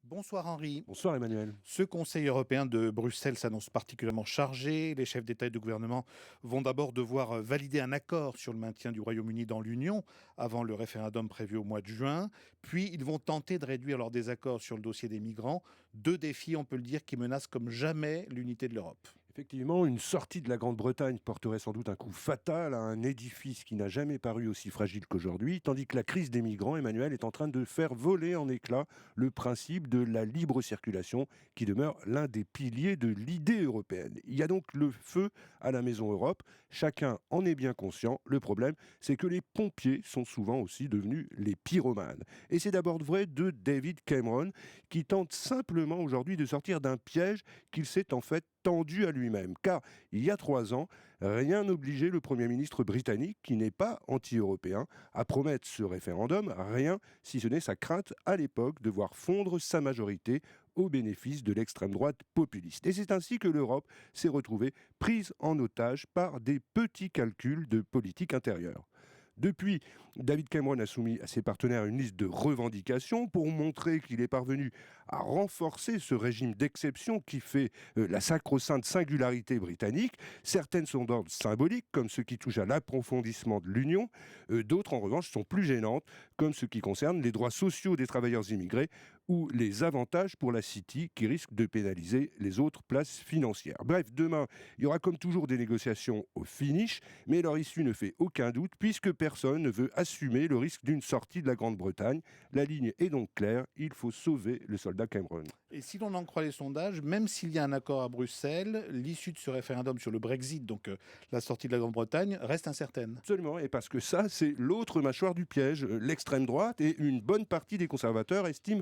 Bonsoir Henri. Bonsoir Emmanuel. Ce Conseil européen de Bruxelles s'annonce particulièrement chargé. Les chefs d'État et de gouvernement vont d'abord devoir valider un accord sur le maintien du Royaume-Uni dans l'Union avant le référendum prévu au mois de juin. Puis ils vont tenter de réduire leur désaccord sur le dossier des migrants. Deux défis, on peut le dire, qui menacent comme jamais l'unité de l'Europe. Effectivement, une sortie de la Grande-Bretagne porterait sans doute un coup fatal à un édifice qui n'a jamais paru aussi fragile qu'aujourd'hui, tandis que la crise des migrants, Emmanuel, est en train de faire voler en éclats le principe de la libre circulation qui demeure l'un des piliers de l'idée européenne. Il y a donc le feu à la Maison Europe, chacun en est bien conscient. Le problème, c'est que les pompiers sont souvent aussi devenus les pyromanes. Et c'est d'abord vrai de David Cameron, qui tente simplement aujourd'hui de sortir d'un piège qu'il s'est en fait tendu à lui-même. Car il y a 3 ans, rien n'obligeait le Premier ministre britannique, qui n'est pas anti-européen, à promettre ce référendum, rien si ce n'est sa crainte à l'époque de voir fondre sa majorité au bénéfice de l'extrême droite populiste. Et c'est ainsi que l'Europe s'est retrouvée prise en otage par des petits calculs de politique intérieure. Depuis, David Cameron a soumis à ses partenaires une liste de revendications pour montrer qu'il est parvenu à renforcer ce régime d'exception qui fait la sacro-sainte singularité britannique. Certaines sont d'ordre symbolique, comme ce qui touche à l'approfondissement de l'Union. D'autres, en revanche, sont plus gênantes, comme ce qui concerne les droits sociaux des travailleurs immigrés ou les avantages pour la City qui risquent de pénaliser les autres places financières. Bref, demain, il y aura comme toujours des négociations au finish, mais leur issue ne fait aucun doute puisque personne ne veut assumer le risque d'une sortie de la Grande-Bretagne. La ligne est donc claire, il faut sauver le soldat Cameron. Et si l'on en croit les sondages, même s'il y a un accord à Bruxelles, l'issue de ce référendum sur le Brexit, donc la sortie de la Grande-Bretagne, reste incertaine. Absolument, et parce que ça, c'est l'autre mâchoire du piège. L'extrême droite et une bonne partie des conservateurs estiment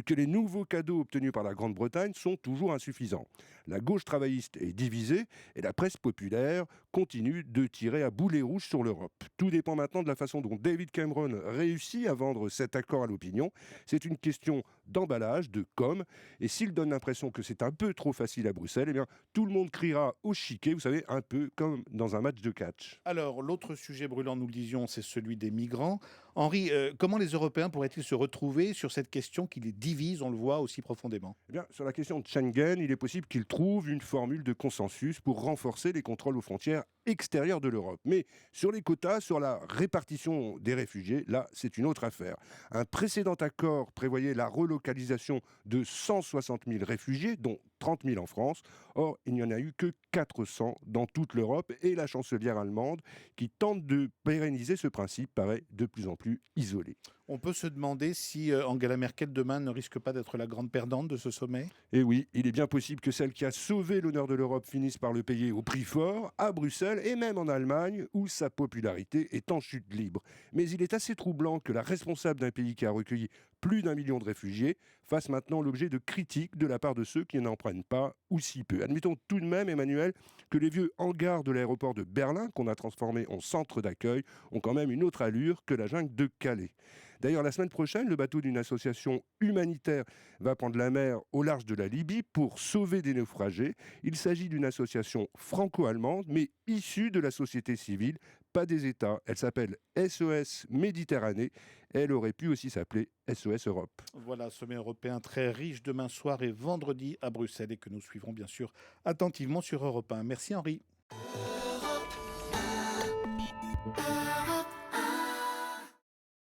que les nouveaux cadeaux obtenus par la Grande-Bretagne sont toujours insuffisants. La gauche travailliste est divisée et la presse populaire continue de tirer à boulet rouge sur l'Europe. Tout dépend maintenant de la façon dont David Cameron réussit à vendre cet accord à l'opinion. C'est une question d'emballage, de com', et s'il donne l'impression que c'est un peu trop facile à Bruxelles, eh bien, tout le monde criera au chiquet, vous savez, un peu comme dans un match de catch. Alors, l'autre sujet brûlant, nous le disions, c'est celui des migrants. Henri, comment les Européens pourraient-ils se retrouver sur cette question qui les divise, on le voit, aussi profondément? Eh bien, sur la question de Schengen, il est possible qu'ils trouvent une formule de consensus pour renforcer les contrôles aux frontières extérieures de l'Europe. Mais sur les quotas, sur la répartition des réfugiés, là, c'est une autre affaire. Un précédent accord prévoyait la relocalisation de 160 000 réfugiés, dont 30 000 en France. Or, il n'y en a eu que 400 dans toute l'Europe et la chancelière allemande, qui tente de pérenniser ce principe, paraît de plus en plus isolée. On peut se demander si Angela Merkel demain ne risque pas d'être la grande perdante de ce sommet. Et oui, il est bien possible que celle qui a sauvé l'honneur de l'Europe finisse par le payer au prix fort, à Bruxelles et même en Allemagne, où sa popularité est en chute libre. Mais il est assez troublant que la responsable d'un pays qui a recueilli plus d'1 million de réfugiés fasse maintenant l'objet de critiques de la part de ceux qui n'en prennent pas ou si peu. Admettons tout de même, Emmanuel, que les vieux hangars de l'aéroport de Berlin, qu'on a transformé en centre d'accueil, ont quand même une autre allure que la jungle de Calais. D'ailleurs, la semaine prochaine, le bateau d'une association humanitaire va prendre la mer au large de la Libye pour sauver des naufragés. Il s'agit d'une association franco-allemande, mais issue de la société civile, pas des États. Elle s'appelle SOS Méditerranée. Elle aurait pu aussi s'appeler SOS Europe. Voilà, sommet européen très riche demain soir et vendredi à Bruxelles et que nous suivrons bien sûr attentivement sur Europe 1. Merci Henri.